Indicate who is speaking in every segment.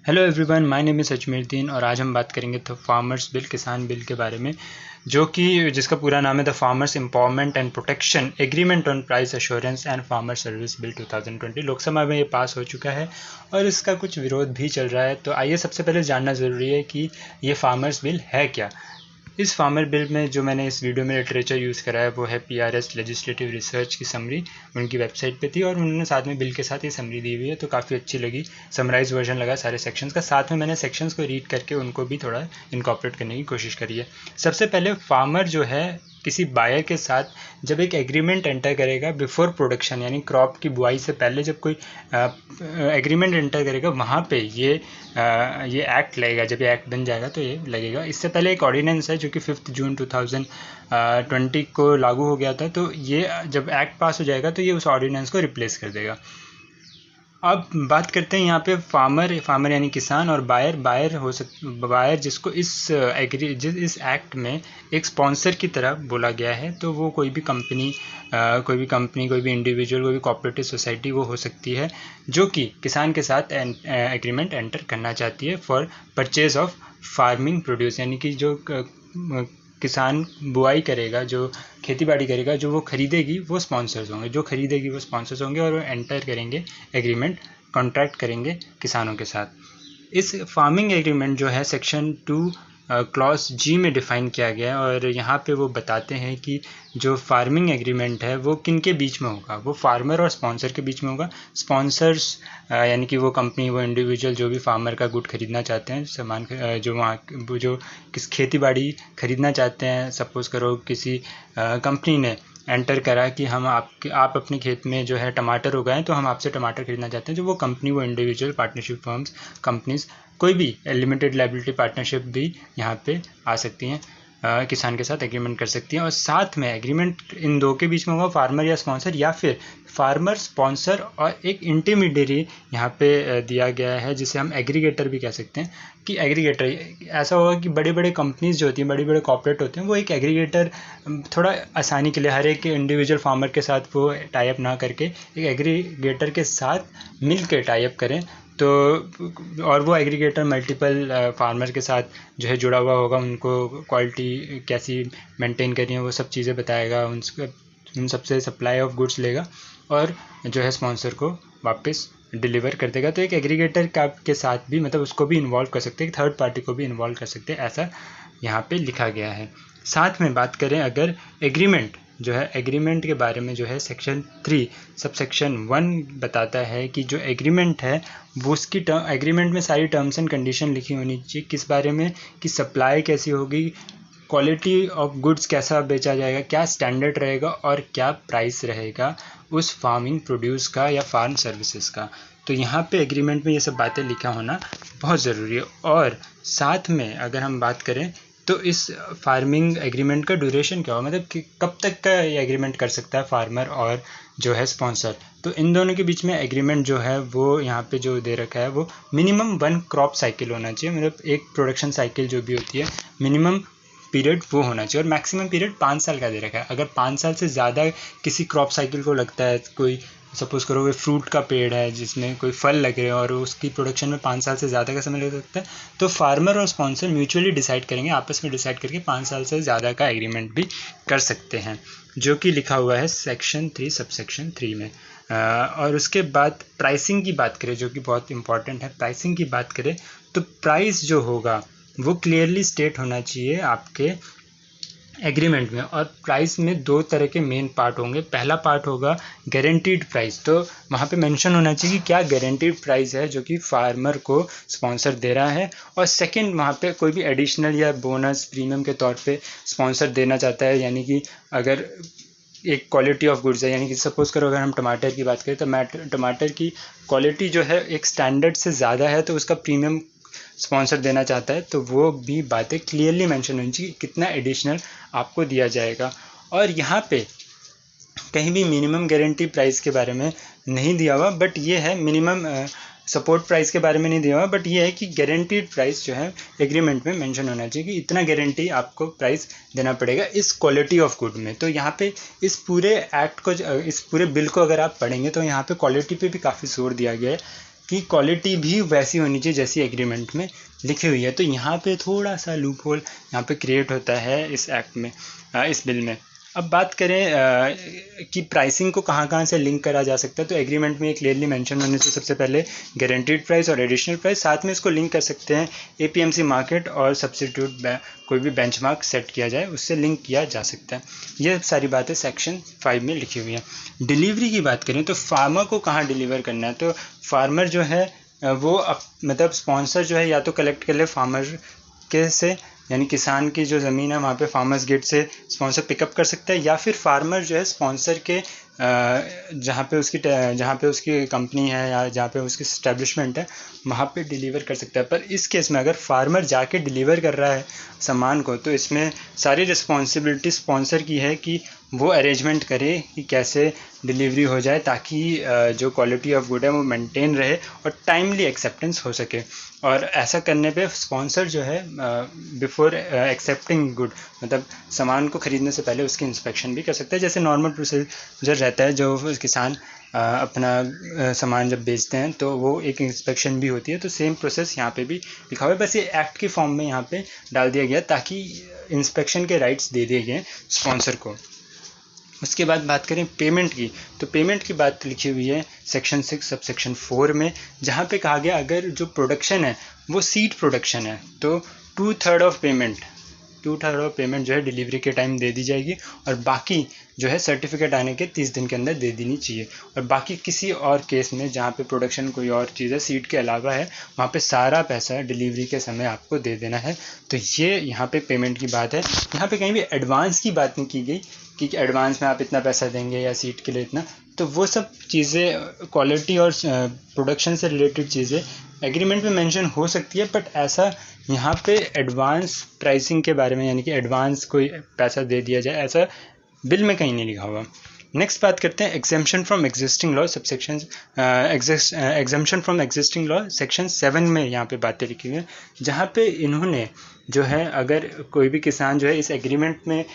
Speaker 1: Hello everyone, my name is Ajmeruddin और आज हम बात करेंगे द फार्मर्स बिल, किसान बिल के बारे में, जो कि जिसका पूरा नाम है the farmers empowerment and protection agreement on price assurance and farmer service bill 2020। Lok Sabha में ये पास हो चुका है और इसका कुछ विरोध भी चल रहा है। तो आइए सबसे पहले जानना ज़रूरी है कि ये फार्मर्स बिल है क्या। इस फार्मर बिल में जो मैंने इस वीडियो में लिटरेचर यूज़ करा है वो है PRS लेजिस्लेटिव रिसर्च की समरी, उनकी वेबसाइट पे थी और उन्होंने साथ में बिल के साथ ये समरी दी हुई है, तो काफ़ी अच्छी लगी। समराइज वर्जन लगा सारे सेक्शंस का, साथ में मैंने सेक्शंस को रीड करके उनको भी थोड़ा इनकॉर्पोरेट करने की कोशिश करी है। सबसे पहले फार्मर जो है किसी बायर के साथ जब एक एग्रीमेंट एंटर करेगा बिफोर प्रोडक्शन, यानी क्रॉप की बुआई से पहले जब कोई एग्रीमेंट एंटर करेगा वहाँ पे ये एक्ट लगेगा। जब ये एक्ट बन जाएगा तो ये लगेगा। इससे पहले एक ऑर्डिनेंस है जो कि 5 जून 2020 को लागू हो गया था, तो ये जब एक्ट पास हो जाएगा तो ये उस ऑर्डिनेंस को रिप्लेस कर देगा। अब बात करते हैं यहाँ पे फार्मर यानी किसान और बायर जिसको इस एक्ट में एक स्पॉन्सर की तरह बोला गया है। तो वो कोई भी कंपनी, कोई भी इंडिविजुअल, कोई भी कोऑपरेटिव सोसाइटी वो हो सकती है जो कि किसान के साथ एग्रीमेंट एंटर करना चाहती है for purchase of farming produce, यानी कि जो किसान बुआई करेगा, जो खेती बाड़ी करेगा, जो वो खरीदेगी वो स्पॉन्सर्स होंगे और वो एंटर करेंगे एग्रीमेंट, कॉन्ट्रैक्ट करेंगे किसानों के साथ। इस फार्मिंग एग्रीमेंट जो है सेक्शन 2 क्लॉज जी में डिफ़ाइन किया गया है और यहाँ पे वो बताते हैं कि जो फार्मिंग एग्रीमेंट है वो किन के बीच में होगा। वो फार्मर और स्पॉन्सर के बीच में होगा। स्पॉन्सर्स यानी कि वो कंपनी, वो इंडिविजुअल जो भी फार्मर का गुड खरीदना चाहते हैं, सामान जो किस खेती बाड़ी खरीदना चाहते हैं। सपोज़ करो किसी कंपनी ने एंटर करा कि आप अपने खेत में जो है टमाटर उगाएं, तो हम आपसे टमाटर खरीदना चाहते हैं। जो वो कंपनी, वो इंडिविजुअल, पार्टनरशिप फर्म्स, कंपनीज, कोई भी लिमिटेड लायबिलिटी पार्टनरशिप भी यहाँ पे आ सकती हैं, किसान के साथ एग्रीमेंट कर सकती हैं। और साथ में एग्रीमेंट इन दो के बीच में होगा, फार्मर या स्पॉन्सर, या फिर फार्मर, स्पॉन्सर और एक इंटरमीडिएरी यहाँ पे दिया गया है जिसे हम एग्रीगेटर भी कह सकते हैं। कि एग्रीगेटर ऐसा होगा कि बड़े बड़े कंपनीज जो होती हैं, बड़े बड़े कॉर्पोरेट होते हैं, वो एक एग्रीगेटर थोड़ा आसानी के लिए हर एक इंडिविजुअल फार्मर के साथ वो टाई अप ना करके एक एग्रीगेटर के साथ मिल के टाई अप करें। तो और वो एग्रीगेटर मल्टीपल फार्मर के साथ जो है जुड़ा हुआ होगा, उनको क्वालिटी कैसी मेंटेन करनी है वो सब चीज़ें बताएगा, उन सबसे सप्लाई ऑफ गुड्स लेगा और जो है स्पॉन्सर को वापस डिलीवर कर देगा। तो एक एग्रीगेटर के साथ भी, मतलब उसको भी इन्वॉल्व कर सकते हैं, एक थर्ड पार्टी को भी इन्वॉल्व कर सकते हैं, ऐसा यहाँ पे लिखा गया है। साथ में बात करें अगर एग्रीमेंट के बारे में जो है सेक्शन 3 सब सेक्शन 1 बताता है कि जो एग्रीमेंट है वो उसकी एग्रीमेंट में सारी टर्म्स एंड कंडीशन लिखी होनी चाहिए। किस बारे में कि सप्लाई कैसी होगी, क्वालिटी ऑफ गुड्स कैसा बेचा जाएगा, क्या स्टैंडर्ड रहेगा और क्या प्राइस रहेगा उस फार्मिंग प्रोड्यूस का या फार्म सर्विसेज का। तो यहाँ पे एग्रीमेंट में ये सब बातें लिखा होना बहुत ज़रूरी है। और साथ में अगर हम बात करें तो इस फार्मिंग एग्रीमेंट का ड्यूरेशन क्या हो, मतलब कि कब तक का ये एग्रीमेंट कर सकता है फार्मर और जो है स्पॉन्सर। तो इन दोनों के बीच में एग्रीमेंट जो है वो यहाँ पे जो दे रखा है वो मिनिमम 1 क्रॉप साइकिल होना चाहिए, मतलब एक प्रोडक्शन साइकिल जो भी होती है मिनिमम पीरियड वो होना चाहिए, और मैक्सिमम पीरियड 5 साल का दे रखा है। अगर 5 साल से ज़्यादा किसी क्रॉप साइकिल को लगता है, कोई सपोज़ करो फ्रूट का पेड़ है जिसमें कोई फल लग रहे हैं और उसकी प्रोडक्शन में 5 साल से ज़्यादा का समय लग सकता है, तो फार्मर और स्पॉन्सर म्यूचुअली डिसाइड करेंगे, आपस में डिसाइड करके 5 साल से ज़्यादा का एग्रीमेंट भी कर सकते हैं, जो कि लिखा हुआ है सेक्शन 3 सब सेक्शन 3 में। और उसके बाद प्राइसिंग की बात करें, जो कि बहुत इंपॉर्टेंट है। प्राइसिंग की बात करें तो प्राइस जो होगा वो क्लियरली स्टेट होना चाहिए आपके एग्रीमेंट में। और प्राइस में 2 तरह के मेन पार्ट होंगे। पहला पार्ट होगा गारंटीड प्राइस, तो वहाँ पे मेंशन होना चाहिए कि क्या गारंटीड प्राइस है जो कि फार्मर को स्पॉन्सर दे रहा है। और सेकंड, वहाँ पे कोई भी एडिशनल या बोनस प्रीमियम के तौर पे स्पॉन्सर देना चाहता है, यानी कि अगर एक क्वालिटी ऑफ गुड्स है, यानी कि सपोज़ करो अगर हम टमाटर की बात करें तो टमाटर की क्वालिटी जो है एक स्टैंडर्ड से ज़्यादा है, तो उसका प्रीमियम स्पॉन्सर देना चाहता है, तो वो भी बातें क्लियरली मेंशन होनी चाहिए कितना एडिशनल आपको दिया जाएगा। और यहाँ पे कहीं भी मिनिमम गारंटी प्राइस के बारे में नहीं दिया हुआ, बट ये है मिनिमम सपोर्ट प्राइस के बारे में नहीं दिया हुआ, बट ये है कि गारंटीड प्राइस जो है एग्रीमेंट में मेंशन होना चाहिए कि इतना गारंटी आपको प्राइस देना पड़ेगा इस क्वालिटी ऑफ गुड में। तो यहाँ पे इस पूरे एक्ट को, इस पूरे बिल को अगर आप पढ़ेंगे तो यहाँ पे क्वालिटी पे भी काफ़ी जोर दिया गया है कि क्वालिटी भी वैसी होनी चाहिए जैसी एग्रीमेंट में लिखी हुई है। तो यहाँ पे थोड़ा सा लूप होल यहाँ पे क्रिएट होता है इस एक्ट में, इस बिल में। अब बात करें कि प्राइसिंग को कहाँ कहाँ से लिंक करा जा सकता है, तो एग्रीमेंट में क्लियरली मेंशन होने से सबसे पहले गारंटीड प्राइस और एडिशनल प्राइस, साथ में इसको लिंक कर सकते हैं एपीएमसी मार्केट और सब्सिट्यूट कोई भी बेंचमार्क सेट किया जाए उससे लिंक किया जा सकता है। ये सारी बातें सेक्शन 5 में लिखी हुई है। डिलीवरी की बात करें तो फार्मर को कहाँ डिलीवर करना है, तो फार्मर जो है वो मतलब स्पॉन्सर जो है या तो कलेक्ट कर ले फार्मर के से, यानी किसान की जो ज़मीन है वहाँ पे फार्मर्स गेट से स्पॉन्सर पिकअप कर सकता है, या फिर फार्मर जो है स्पॉन्सर के जहाँ पे उसकी कंपनी है या जहाँ पे उसकी इस्टेब्लिशमेंट है वहाँ पे डिलीवर कर सकता है। पर इस केस में अगर फार्मर जाके डिलीवर कर रहा है सामान को, तो इसमें सारी रिस्पॉन्सिबिलिटी स्पॉन्सर की है कि वो अरेंजमेंट करे कि कैसे डिलीवरी हो जाए ताकि जो क्वालिटी ऑफ गुड है वो मेंटेन रहे और टाइमली एक्सेप्टेंस हो सके। और ऐसा करने पे स्पॉन्सर जो है बिफोर एक्सेप्टिंग गुड, मतलब सामान को ख़रीदने से पहले उसकी इंस्पेक्शन भी कर सकता है, जैसे नॉर्मल प्रोसीजर रहता है जो किसान अपना सामान जब बेचते हैं तो वो एक इंस्पेक्शन भी होती है। तो सेम प्रोसेस यहाँ पे भी लिखा हुआ है, बस ये एक्ट की फॉर्म में यहाँ पे डाल दिया गया ताकि इंस्पेक्शन के राइट्स दे दिए गए स्पॉन्सर को। उसके बाद बात करें पेमेंट की, तो पेमेंट की बात लिखी हुई है सेक्शन 6 सब सेक्शन 4 में, जहाँ पे कहा गया अगर जो प्रोडक्शन है वो सीड प्रोडक्शन है तो 2/3 ऑफ पेमेंट जो है डिलीवरी के टाइम दे दी जाएगी, और बाकी जो है सर्टिफिकेट आने के 30 दिन के अंदर दे देनी चाहिए। और बाकी किसी और केस में जहाँ पे प्रोडक्शन कोई और चीज़ है सीड के अलावा है, वहाँ पे सारा पैसा डिलीवरी के समय आपको दे देना है। तो ये यहाँ पे पेमेंट की बात है। यहाँ पे कहीं भी एडवांस की बात नहीं की गई कि एडवांस में आप इतना पैसा देंगे या सीट के लिए इतना, तो वो सब चीज़ें क्वालिटी और प्रोडक्शन से रिलेटेड चीज़ें एग्रीमेंट में मेंशन हो सकती है, बट ऐसा यहाँ पे एडवांस प्राइसिंग के बारे में यानी कि एडवांस कोई पैसा दे दिया जाए ऐसा बिल में कहीं नहीं लिखा हुआ। नेक्स्ट बात करते हैं exemption from existing law subsection exemption from existing law section 7 में यहाँ पे बातें लिखी हुई हैं, जहाँ पे इन्होंने जो है अगर कोई भी किसान जो है इस एग्रीमेंट में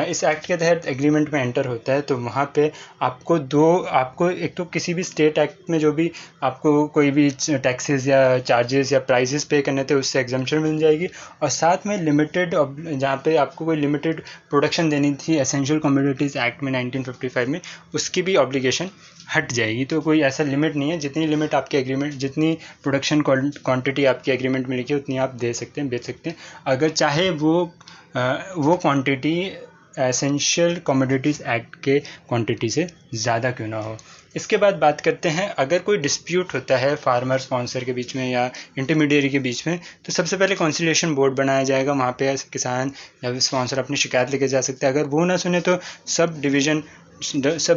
Speaker 1: इस एक्ट के तहत एग्रीमेंट में एंटर होता है तो वहाँ पे आपको एक तो किसी भी स्टेट एक्ट में जो भी आपको कोई भी टैक्सेस या चार्जेस या प्राइसेस पे करने थे उससे एग्जम्पशन मिल जाएगी, और साथ में लिमिटेड जहाँ पे आपको कोई लिमिटेड प्रोडक्शन देनी थी एसेंशियल कमोडिटीज़ एक्ट में 1955 में, उसकी भी ऑब्लिगेशन हट जाएगी। तो कोई ऐसा लिमिट नहीं है, जितनी लिमिट आपके एग्रीमेंट जितनी प्रोडक्शन क्वांटिटी आपके एग्रीमेंट में लिखी है उतनी आप दे सकते हैं बेच सकते हैं, अगर चाहे वो क्वांटिटी एसेंशियल कमोडिटीज़ एक्ट के क्वांटिटी से ज़्यादा क्यों ना हो। इसके बाद बात करते हैं अगर कोई डिस्प्यूट होता है फार्मर स्पॉन्सर के बीच में या इंटरमीडिएरी के बीच में, तो सबसे पहले कंसिलिएशन बोर्ड बनाया जाएगा, वहाँ पे किसान या स्पॉन्सर अपनी शिकायत लेके जा सकता है। अगर वो ना सुने तो सब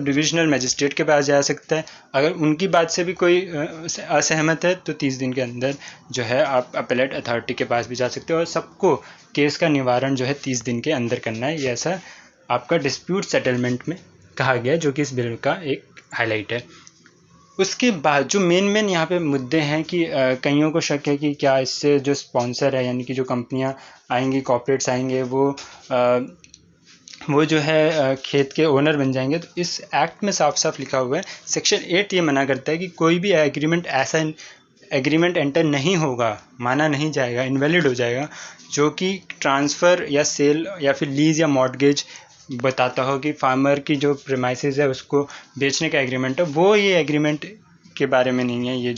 Speaker 1: डिविजनल मजिस्ट्रेट के पास जा सकता है। अगर उनकी बात से भी कोई असहमत है तो 30 दिन के अंदर जो है आप अपीलेट अथॉरिटी के पास भी जा सकते हो, और सबको केस का निवारण जो है 30 दिन के अंदर करना है। ये ऐसा आपका डिस्प्यूट सेटलमेंट में कहा गया है, जो कि इस बिल का एक हाईलाइट है। उसके बाद जो मेन यहाँ पे मुद्दे हैं कि कईयों को शक है कि क्या इससे जो स्पॉन्सर है यानी कि जो कंपनियाँ आएंगी कॉर्पोरेट्स आएंगे वो जो है खेत के ओनर बन जाएंगे। तो इस एक्ट में साफ साफ लिखा हुआ है सेक्शन 8 ये मना करता है कि कोई भी एग्रीमेंट एंटर नहीं होगा, माना नहीं जाएगा, इनवैलिड हो जाएगा, जो कि ट्रांसफ़र या सेल या फिर लीज़ या मॉर्टगेज बताता हो कि फार्मर की जो प्रीमाइसेस है उसको बेचने का एग्रीमेंट है, वो ये एग्रीमेंट के बारे में नहीं है। ये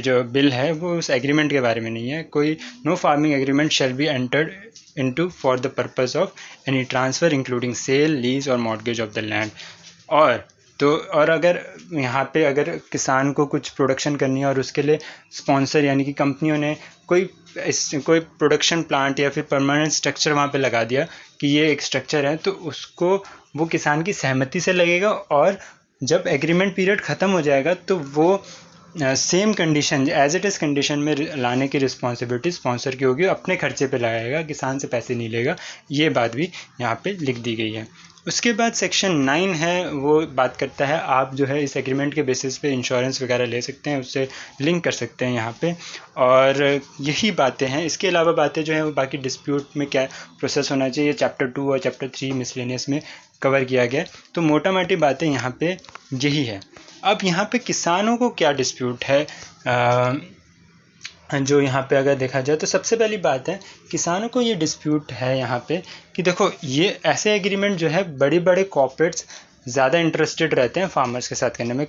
Speaker 1: जो बिल है वो उस एग्रीमेंट के बारे में नहीं है। कोई no farming agreement shall be entered into for the purpose of any transfer including sale lease और मॉर्टगेज ऑफ द लैंड। और अगर यहाँ पे अगर किसान को कुछ प्रोडक्शन करनी है और उसके लिए स्पॉन्सर यानी कि कंपनियों ने कोई प्रोडक्शन प्लांट या फिर परमानेंट स्ट्रक्चर वहाँ पे लगा दिया कि ये एक स्ट्रक्चर है, तो उसको वो किसान की सहमति से लगेगा, और जब एग्रीमेंट पीरियड ख़त्म हो जाएगा तो वो same condition as it is condition में लाने की रिस्पॉन्सिबिलिटी स्पॉन्सर की होगी, अपने खर्चे पे लगाएगा, किसान से पैसे नहीं लेगा। ये बात भी यहाँ पे लिख दी गई है। उसके बाद सेक्शन 9 है, वो बात करता है आप जो है इस एग्रीमेंट के बेसिस पे इंश्योरेंस वगैरह ले सकते हैं, उससे लिंक कर सकते हैं यहाँ पे, और यही बातें हैं। इसके अलावा बातें जो हैं वो बाकी डिस्प्यूट में क्या प्रोसेस होना चाहिए चैप्टर 2 और चैप्टर 3 मिसलेनियस में कवर किया गया। तो मोटा मोटी बातें यहाँ पे यही है। अब यहाँ पे किसानों को क्या डिस्प्यूट है, जो यहाँ पे अगर देखा जाए तो सबसे पहली बात है किसानों को ये डिस्प्यूट है यहाँ पे कि देखो ये ऐसे एग्रीमेंट जो है बड़े बड़े कॉर्पोरेट्स ज़्यादा इंटरेस्टेड रहते हैं फार्मर्स के साथ करने में,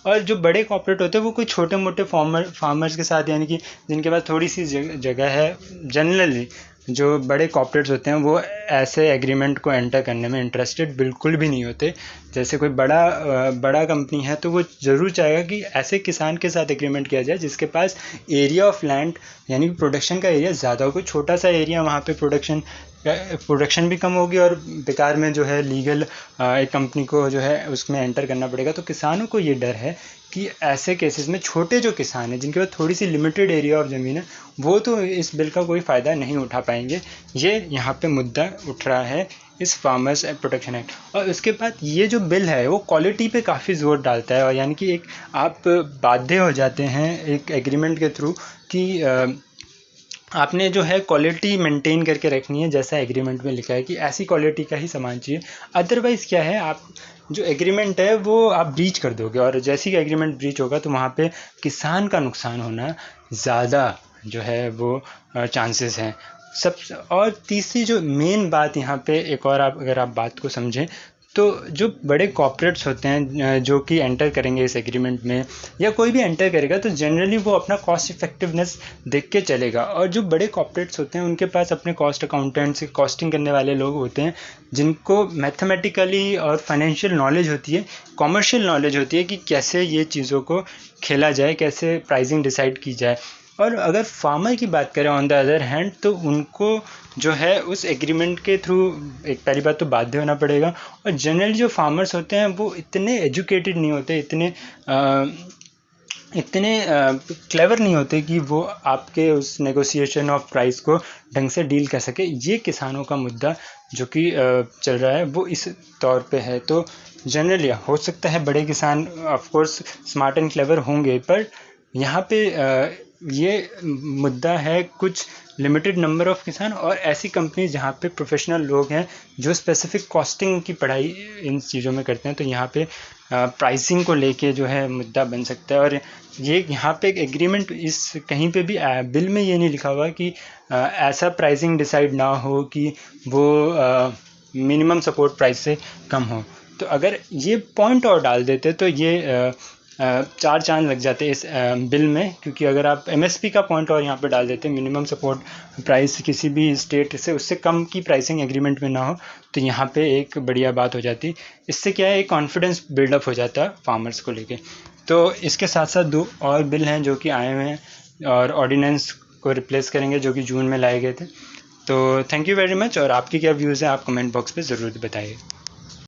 Speaker 1: और जो बड़े कॉर्पोरेट होते हैं वो कोई छोटे मोटे फार्मर्स के साथ, यानी कि जिनके पास थोड़ी सी जगह है, जनरली जो बड़े कॉर्पोरेट्स होते हैं वो ऐसे एग्रीमेंट को एंटर करने में इंटरेस्टेड बिल्कुल भी नहीं होते। जैसे कोई बड़ा कंपनी है तो वो ज़रूर चाहेगा कि ऐसे किसान के साथ एग्रीमेंट किया जाए जिसके पास एरिया ऑफ लैंड यानी कि प्रोडक्शन का एरिया ज़्यादा हो। कोई छोटा सा एरिया वहाँ पे प्रोडक्शन भी कम होगी और बेकार में जो है लीगल एक कंपनी को जो है उसमें एंटर करना पड़ेगा। तो किसानों को ये डर है कि ऐसे केसेस में छोटे जो किसान हैं जिनके पास थोड़ी सी लिमिटेड एरिया ऑफ ज़मीन है वो तो इस बिल का कोई फ़ायदा नहीं उठा पाएंगे। ये यहाँ पे मुद्दा उठ रहा है इस फार्मर्स प्रोटेक्शन एक्ट। और उसके बाद ये जो बिल है वो क्वालिटी पे काफ़ी ज़ोर डालता है, और यानी कि एक आप बाध्य हो जाते हैं एक एग्रीमेंट के थ्रू कि आपने जो है क्वालिटी मेंटेन करके रखनी है, जैसा एग्रीमेंट में लिखा है कि ऐसी क्वालिटी का ही सामान चाहिए। अदरवाइज़ क्या है, आप जो एग्रीमेंट है वो आप ब्रीच कर दोगे, और जैसे ही एग्रीमेंट ब्रीच होगा तो वहाँ पे किसान का नुकसान होना ज़्यादा जो है वो चांसेस हैं। और तीसरी जो मेन बात यहाँ पे एक और अगर आप बात को समझें तो जो बड़े कॉर्पोरेट्स होते हैं जो कि एंटर करेंगे इस एग्रीमेंट में या कोई भी एंटर करेगा तो जनरली वो अपना कॉस्ट इफेक्टिवनेस देख के चलेगा। और जो बड़े कॉर्पोरेट्स होते हैं उनके पास अपने कॉस्ट अकाउंटेंट्स, कॉस्टिंग करने वाले लोग होते हैं जिनको मैथमेटिकली और फाइनेंशियल नॉलेज होती है, कॉमर्शियल नॉलेज होती है कि कैसे ये चीज़ों को खेला जाए, कैसे प्राइसिंग डिसाइड की जाए। और अगर फार्मर की बात करें ऑन द अदर हैंड तो उनको जो है उस एग्रीमेंट के थ्रू एक पहली बात तो बाध्य होना पड़ेगा। और जनरली जो फार्मर्स होते हैं वो इतने एजुकेटेड नहीं होते, इतने क्लेवर नहीं होते कि वो आपके उस नेगोशिएशन ऑफ प्राइस को ढंग से डील कर सके। ये किसानों का मुद्दा जो कि चल रहा है वो इस तौर पे है। तो जनरली हो सकता है बड़े किसान of course smart and clever होंगे, पर यहाँ पे ये मुद्दा है कुछ लिमिटेड नंबर ऑफ किसान और ऐसी कंपनी जहाँ पे प्रोफेशनल लोग हैं जो स्पेसिफिक कॉस्टिंग की पढ़ाई इन चीज़ों में करते हैं। तो यहाँ पे प्राइसिंग को लेके जो है मुद्दा बन सकता है। और ये यहाँ पे एक एग्रीमेंट इस कहीं पे भी बिल में ये नहीं लिखा हुआ कि ऐसा प्राइसिंग डिसाइड ना हो कि वो मिनिमम सपोर्ट प्राइस से कम हो। तो अगर ये पॉइंट और डाल देते तो ये चार चांद लग जाते इस बिल में, क्योंकि अगर आप एमएसपी का पॉइंट और यहाँ पे डाल देते, मिनिमम सपोर्ट प्राइस किसी भी स्टेट से उससे कम की प्राइसिंग एग्रीमेंट में ना हो, तो यहाँ पे एक बढ़िया बात हो जाती। इससे क्या है, एक कॉन्फिडेंस बिल्डअप हो जाता है फार्मर्स को लेके। तो इसके साथ साथ दो और बिल हैं जो कि आए हुए हैं और ऑर्डिनेंस को रिप्लेस करेंगे जो कि जून में लाए गए थे। तो थैंक यू वेरी मच। और आपकी क्या व्यूज़ हैं आप कमेंट बॉक्स पर ज़रूर बताइए।